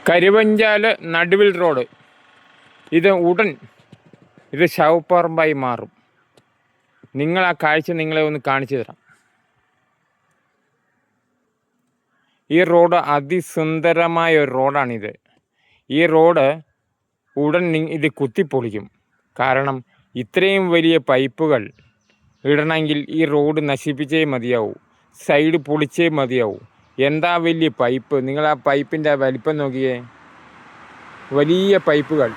കരുവഞ്ചാല് നടുവിൽ റോഡ്. ഇത് ഉടൻ ശവപ്പറമ്പായി മാറും. നിങ്ങൾ ആ കാഴ്ച നിങ്ങളെ ഒന്ന് കാണിച്ചു തരാം. ഈ റോഡ് അതിസുന്ദരമായ ഒരു റോഡാണിത്. ഈ റോഡ് ഉടൻ ഇത് കുത്തിപ്പൊളിക്കും. കാരണം ഇത്രയും വലിയ പൈപ്പുകൾ ഇടണമെങ്കിൽ ഈ റോഡ് നശിപ്പിച്ചേ മതിയാവൂ, സൈഡ് പൊളിച്ചേ മതിയാവൂ. എന്താ വലിയ പൈപ്പ്! നിങ്ങൾ ആ പൈപ്പിൻ്റെ വലിപ്പം നോക്കിയേ, വലിയ പൈപ്പുകൾ.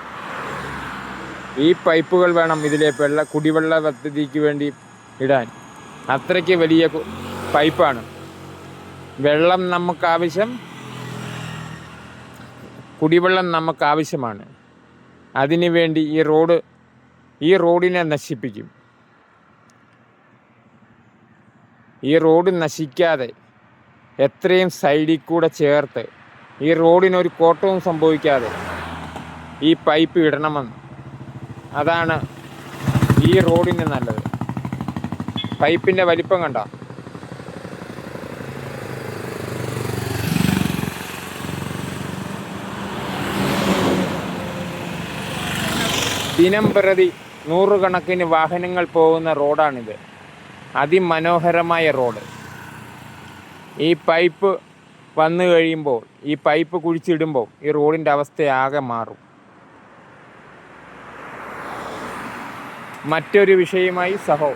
ഈ പൈപ്പുകൾ വേണം ഇതിലെ കുടിവെള്ള പദ്ധതിക്ക് വേണ്ടി ഇടാൻ. അത്രയ്ക്ക് വലിയ പൈപ്പാണ്. വെള്ളം നമുക്കാവശ്യം, കുടിവെള്ളം നമുക്കാവശ്യമാണ്. അതിനു വേണ്ടി ഈ റോഡിനെ നശിപ്പിക്കും. ഈ റോഡ് നശിക്കാതെ എത്രയും സൈഡിൽ കൂടെ ചേർത്ത് ഈ റോഡിനൊരു കോട്ടവും സംഭവിക്കാതെ ഈ പൈപ്പ് ഇടണമെന്ന്. അതാണ് ഈ റോഡിന് നല്ലത്. പൈപ്പിൻ്റെ വലിപ്പം കണ്ട. ദിനം പ്രതി നൂറുകണക്കിന് വാഹനങ്ങൾ പോകുന്ന റോഡാണിത്. അതിമനോഹരമായ റോഡ്. ഈ പൈപ്പ് വന്നു കഴിയുമ്പോൾ, ഈ പൈപ്പ് കുഴിച്ചിടുമ്പോൾ ഈ റോഡിൻ്റെ അവസ്ഥയാകെ മാറും. മറ്റൊരു വിഷയമായി സഹോ.